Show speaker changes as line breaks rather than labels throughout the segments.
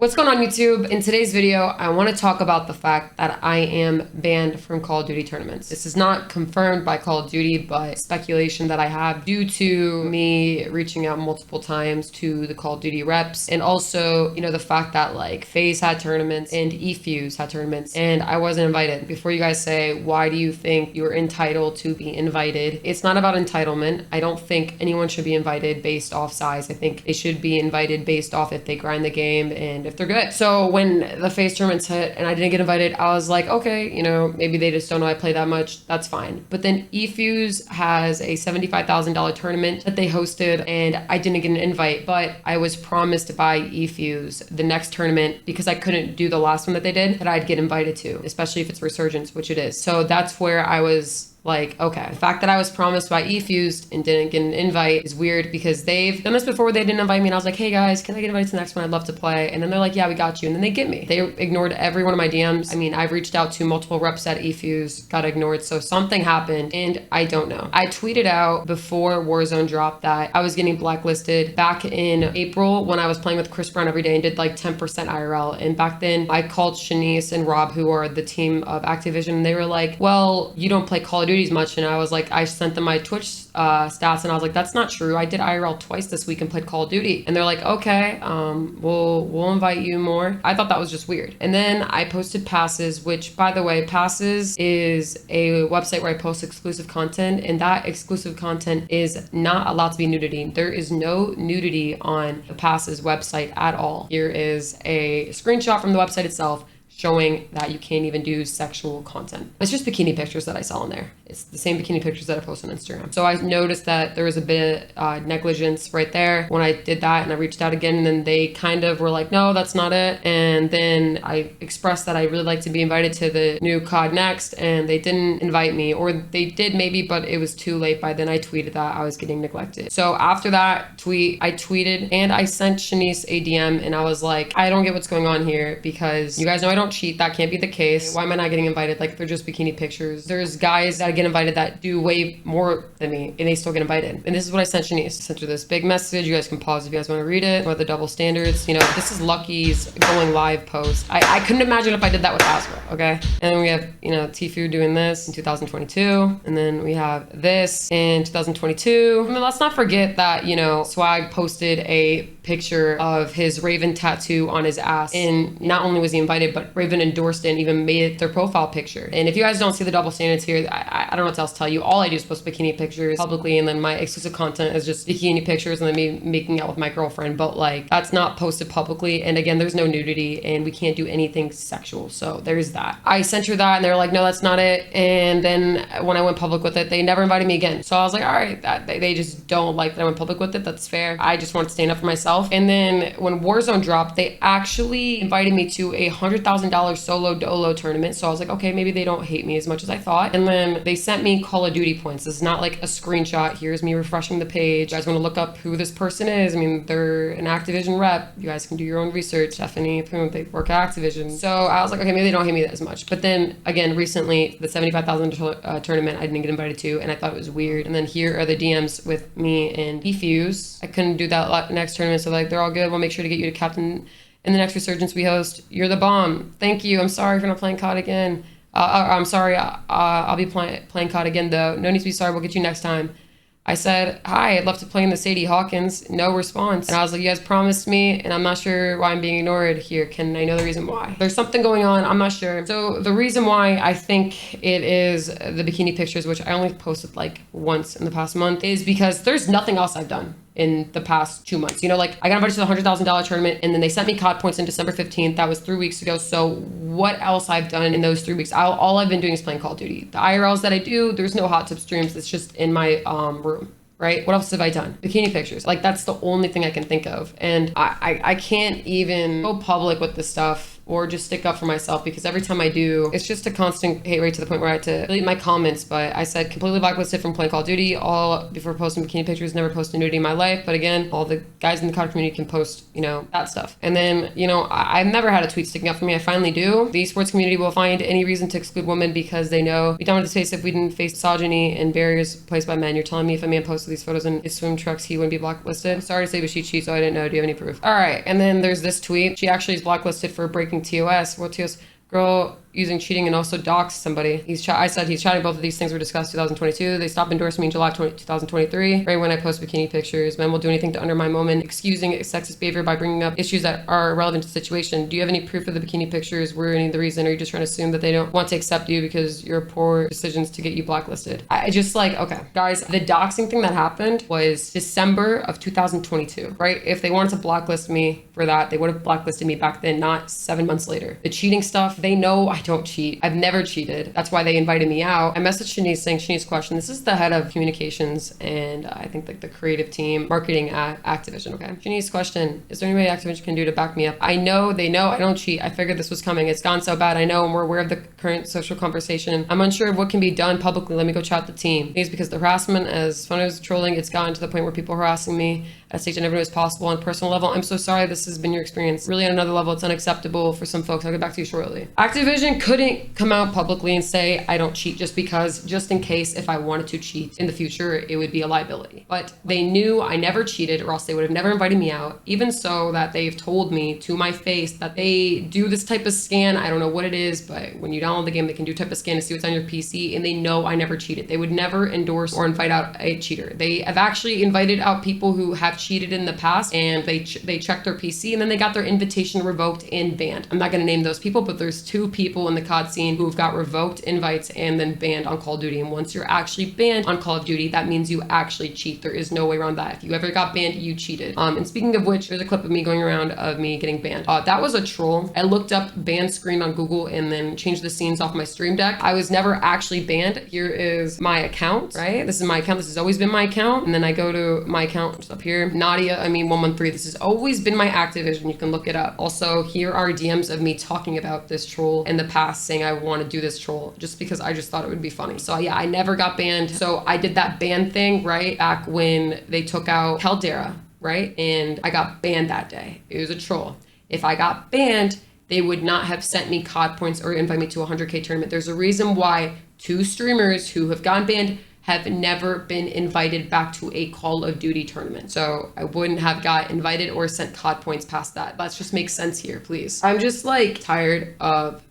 What's going on YouTube? In today's video, I want to talk about the fact that I am banned from Call of Duty tournaments. This is not confirmed by Call of Duty, but speculation that I have due to me reaching out multiple times to the Call of Duty reps. And also, the fact that like FaZe had tournaments and eFuse had tournaments and I wasn't invited. Before you guys say, why do you think you're entitled to be invited? It's not about entitlement. I don't think anyone should be invited based off size. I think they should be invited based off if they grind the game and if they're good. So when the FaZe tournaments hit and I didn't get invited, I was like, okay, maybe they just don't know I play that much. That's fine. But then eFuse has a $75,000 tournament that they hosted and I didn't get an invite, but I was promised by eFuse the next tournament because I couldn't do the last one that they did that I'd get invited to, especially if it's Resurgence, which it is. So that's where I was like, okay, the fact that I was promised by eFuse and didn't get an invite is weird because they've done this before where they didn't invite me and I was like, hey guys, can I get invited to the next one? I'd love to play. And then they're like, yeah, we got you. And then they get me. They ignored every one of my DMs. I mean, I've reached out to multiple reps at eFuse, got ignored. So something happened and I don't know. I tweeted out before Warzone dropped that I was getting blacklisted back in April when I was playing with Chris Brown every day and did like 10% IRL. And back then I called Shanice and Rob, who are the team of Activision, and they were like, well, you don't play Call of Duty as much. And I was like, I sent them my Twitch stats and I was like, that's not true. I did IRL twice this week and played Call of Duty. And they're like, okay, we'll invite you more. I thought that was just weird. And then I posted Passes, which by the way, Passes is a website where I post exclusive content, and that exclusive content is not allowed to be nudity. There is no nudity on the Passes website at all. Here is a screenshot from the website itself showing that you can't even do sexual content. It's just bikini pictures that I sell in there. It's the same bikini pictures that I post on Instagram. So I noticed that there was a bit of negligence right there when I did that, and I reached out again and then they kind of were like, no, that's not it. And then I expressed that I really like to be invited to the new COD Next, and they didn't invite me, or they did maybe, but it was too late by then. I tweeted that I was getting neglected. So after that tweet, I tweeted and I sent Shanice a DM and I was like, I don't get what's going on here because you guys know I don't cheat. That can't be the case. Why am I not getting invited? Like, they're just bikini pictures. There's guys that get invited that do way more than me and they still get invited. And this is what I sent Shanice. I sent her this big message. You guys can pause if you guys want to read it. About the double standards. This is Lucky's going live post. I couldn't imagine if I did that with Azra, okay? And then we have, Tfue doing this in 2022. And then we have this in 2022. I mean, let's not forget that, Swag posted a picture of his Raven tattoo on his ass. And not only was he invited, but Raven endorsed it and even made it their profile picture. And if you guys don't see the double standards here, I don't know what else to tell you. All I do is post bikini pictures publicly, and then my exclusive content is just bikini pictures and then me making out with my girlfriend. But like, that's not posted publicly. And again, there's no nudity and we can't do anything sexual. So there's that. I sent her that and they were like, no, that's not it. And then when I went public with it, they never invited me again. So I was like, all right, they just don't like that I went public with it. That's fair. I just want to stand up for myself. And then when Warzone dropped, they actually invited me to a $100,000 solo dolo tournament. So I was like, okay, maybe they don't hate me as much as I thought. And then they sent me Call of Duty points. This is not like a screenshot. Here's me refreshing the page. You guys want to look up who this person is? I mean, they're an Activision rep. You guys can do your own research. Stephanie, they work at Activision. So I was like, okay, maybe they don't hate me as much. But then again, recently, the $75,000 tournament I didn't get invited to, and I thought it was weird. And then here are the DMs with me and eFuse. I couldn't do that next tournament, so like, they're all good. We'll make sure to get you to captain in the next Resurgence we host. You're the bomb. Thank you. I'm sorry for not playing COD again. I'm sorry. I'll be playing COD again though. No need to be sorry. We'll get you next time. I said, hi, I'd love to play in the Sadie Hawkins. No response. And I was like, you guys promised me, and I'm not sure why I'm being ignored here. Can I know the reason why? There's something going on. I'm not sure. So the reason why I think it is the bikini pictures, which I only posted like once in the past month, is because there's nothing else I've done in the past 2 months. Like, I got invited to the $100,000 tournament and then they sent me COD points on December 15th. That was 3 weeks ago. So what else I've done in those 3 weeks? All I've been doing is playing Call of Duty. The IRLs that I do, there's no hot tip streams. It's just in my room. Right? What else have I done? Bikini pictures. Like, that's the only thing I can think of. And I can't even go public with this stuff or just stick up for myself, because every time I do, it's just a constant hate rate to the point where I had to delete my comments. But I said completely blacklisted from playing Call of Duty, all before posting bikini pictures, never posted nudity in my life. But again, all the guys in the COD community can post, that stuff. And then, I've never had a tweet sticking up for me. I finally do. The esports community will find any reason to exclude women because they know we don't have to face if we didn't face misogyny and barriers placed by men. You're telling me if a man posted these photos in his swim trunks, he wouldn't be blacklisted? Sorry to say, but she cheats, so I didn't know. Do you have any proof? All right. And then there's this tweet. She actually is blacklisted for breaking TOS. What TOS? Girl using cheating and also doxed somebody. I said he's chatting. Both of these things were discussed 2022. They stopped endorsing me in July 2023. Right when I post bikini pictures, men will do anything to undermine women, excusing sexist behavior by bringing up issues that are relevant to the situation. Do you have any proof of the bikini pictures were any of the reason? Or are you just trying to assume that they don't want to accept you because your poor decisions to get you blacklisted? I just okay, guys, the doxing thing that happened was December of 2022, right? If they wanted to blacklist me for that, they would have blacklisted me back then, not 7 months later. The cheating stuff, they know I don't cheat. I've never cheated. That's why they invited me out. I messaged Shanice saying, Shanice question, this is the head of communications and I think the creative team, marketing at Activision, okay? Shanice question, is there any way Activision can do to back me up? I know they know I don't cheat. I figured this was coming. It's gone so bad. I know, and we're aware of the current social conversation. I'm unsure of what can be done publicly. Let me go chat the team. It's because the harassment, as fun as trolling, it's gotten to the point where people are harassing me at a stage I never knew was possible on a personal level. I'm so sorry this has been your experience. Really on another level, it's unacceptable for some folks. I'll get back to you shortly. Activision couldn't come out publicly and say I don't cheat just in case if I wanted to cheat in the future, it would be a liability. But they knew I never cheated or else they would have never invited me out. Even so that they've told me to my face that they do this type of scan. I don't know what it is, but when you download the game, they can do type of scan to see what's on your PC and they know I never cheated. They would never endorse or invite out a cheater. They have actually invited out people who have cheated in the past and they checked their PC and then they got their invitation revoked and banned. I'm not going to name those people, but there's 2 people in the COD scene who've got revoked invites and then banned on Call of Duty. And once you're actually banned on Call of Duty, that means you actually cheat. There is no way around that. If you ever got banned, you cheated. And speaking of which, there's a clip of me going around of me getting banned. That was a troll. I looked up ban screen on Google and then changed the scenes off my stream deck. I was never actually banned. Here is my account, right? This is my account. This has always been my account. And then I go to my account, which is up here. Nadia, 113. This has always been my Activision. You can look it up. Also, here are DMs of me talking about this troll in the past saying I want to do this troll just because I just thought it would be funny. So yeah, I never got banned. So I did that ban thing, right? Back when they took out Caldera, right? And I got banned that day. It was a troll. If I got banned, they would not have sent me COD points or invite me to a 100K tournament. There's a reason why 2 streamers who have gotten banned have never been invited back to a Call of Duty tournament. So I wouldn't have got invited or sent COD points past that. Let's just make sense here, please. I'm just tired of,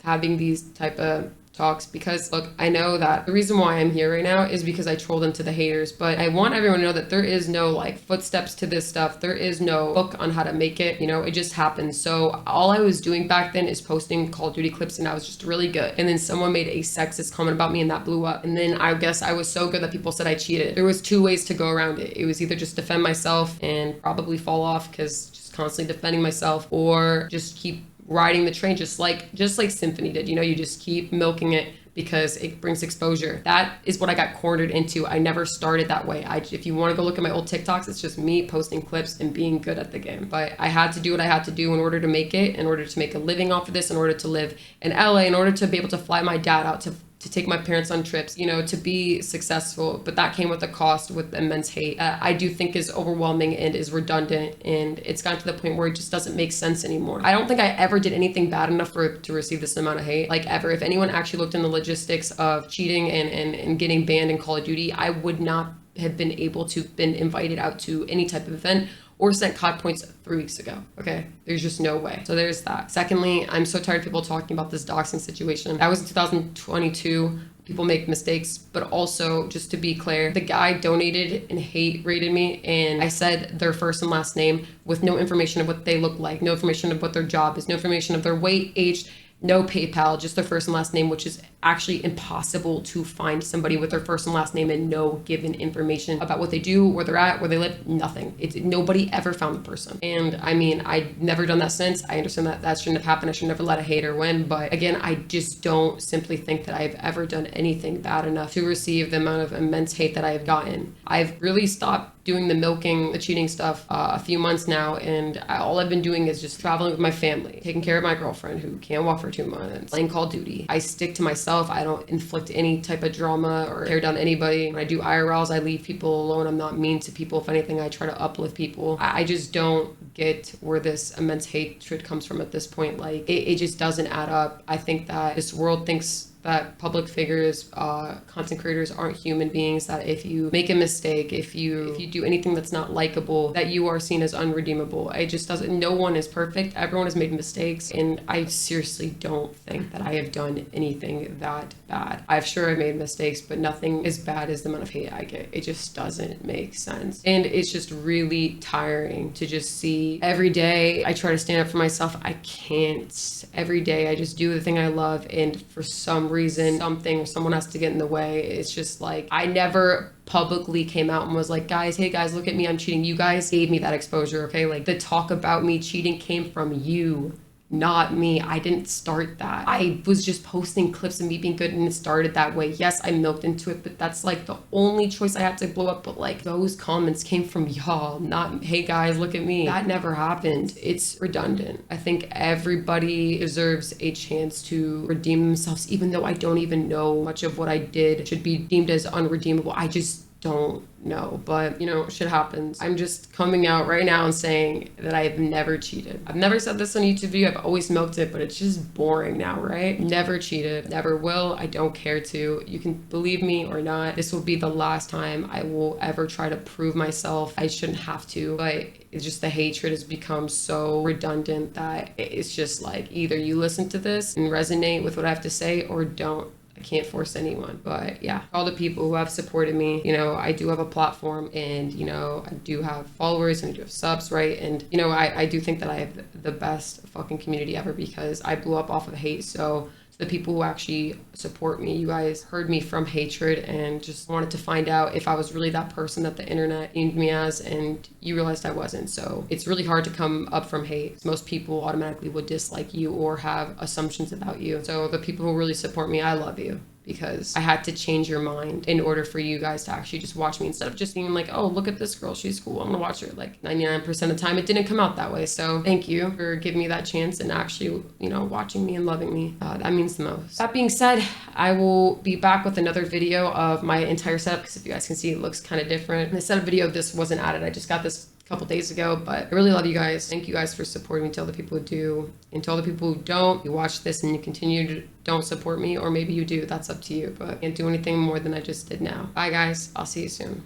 having these type of talks because look, I know that the reason why I'm here right now is because I trolled into the haters, but I want everyone to know that there is no footsteps to this stuff. There is no book on how to make it, it just happens. So all I was doing back then is posting Call of Duty clips and I was just really good. And then someone made a sexist comment about me and that blew up. And then I guess I was so good that people said I cheated. There was 2 ways to go around it. It was either just defend myself and probably fall off because just constantly defending myself, or just keep riding the train just like Symphony did. You just keep milking it because it brings exposure. That is what I got cornered into. I never started that way. If you want to go look at my old TikToks, it's just me posting clips and being good at the game. But I had to do what I had to do in order to make it, in order to make a living off of this, in order to live in LA, in order to be able to fly my dad out to take my parents on trips, to be successful. But that came with a cost, with immense hate. I do think is overwhelming and is redundant. And it's gotten to the point where it just doesn't make sense anymore. I don't think I ever did anything bad enough to receive this amount of hate, ever. If anyone actually looked in the logistics of cheating and getting banned in Call of Duty, I would not have been able to been invited out to any type of event or sent COD points 3 weeks ago. Okay, there's just no way. So there's that. Secondly, I'm so tired of people talking about this doxing situation. That was in 2022. People make mistakes, but also just to be clear, the guy donated and hate rated me, and I said their first and last name with no information of what they look like, no information of what their job is, no information of their weight, age, no PayPal, just their first and last name, which is actually impossible to find somebody with their first and last name and no given information about what they do, where they're at, where they live, nothing. Nobody ever found the person. And I've never done that since. I understand that shouldn't have happened. I should never let a hater win. But again, I just don't simply think that I've ever done anything bad enough to receive the amount of immense hate that I have gotten. I've really stopped doing the milking, the cheating stuff a few months now, and all I've been doing is just traveling with my family, taking care of my girlfriend who can't walk for 2 months, playing Call of Duty. I stick to myself. I don't inflict any type of drama or tear down anybody. When I do IRLs, I leave people alone. I'm not mean to people. If anything, I try to uplift people. I just don't get where this immense hatred comes from at this point. Like, it just doesn't add up. I think that this world thinks that public figures, content creators aren't human beings, that if you make a mistake, if you do anything that's not likable, that you are seen as unredeemable. It just doesn't, no one is perfect. Everyone has made mistakes, and I seriously don't think that I have done anything that bad. I've made mistakes, but nothing as bad as the amount of hate I get. It just doesn't make sense. And it's just really tiring to just see every day I try to stand up for myself. I can't. Every day I just do the thing I love, and for some reason, someone has to get in the way. It's just like, I never publicly came out and was like, guys, hey guys, look at me, I'm cheating. You guys gave me that exposure, okay? Like, the talk about me cheating came from you, not me. I didn't start that. I was just posting clips of me being good, and it started that way. Yes, I milked into it, but that's like the only choice I had to blow up. But like, those comments came from y'all, not, hey guys, look at me. That never happened. It's redundant. I think everybody deserves a chance to redeem themselves, even though I don't even know much of what I did should be deemed as unredeemable. I just don't know, but you know, shit happens. I'm just coming out right now and saying that I've never cheated. I've never said this on YouTube video. I've always milked it, but it's just boring now, right? Never cheated, never will. I don't care to. You can believe me or not. This will be the last time I will ever try to prove myself. I shouldn't have to, but it's just the hatred has become so redundant that it's just like, either you listen to this and resonate with what I have to say or don't. I can't force anyone. But yeah, all the people who have supported me, you know, I do have a platform, and you know, I do have followers and I do have subs, right? And you know, I do think that I have the best fucking community ever, because I blew up off of hate. So the people who actually support me, you guys heard me from hatred and just wanted to find out if I was really that person that the internet deemed me as, and you realized I wasn't. So it's really hard to come up from hate. Most people automatically would dislike you or have assumptions about you. So the people who really support me, I love you, because I had to change your mind in order for you guys to actually just watch me, instead of just being like, oh, look at this girl, she's cool, I'm gonna watch her. Like 99% of the time, it didn't come out that way. So thank you for giving me that chance and actually, you know, watching me and loving me. That means the most. That being said, I will be back with another video of my entire setup, because if you guys can see, it looks kind of different. In the setup video, this wasn't added. I just got this a couple days ago, but I really love you guys. Thank you guys for supporting me. To all the people who do, and to all the people who don't, you watch this and you continue to don't support me, or maybe you do, that's up to you, but I can't do anything more than I just did now. Bye guys, I'll see you soon.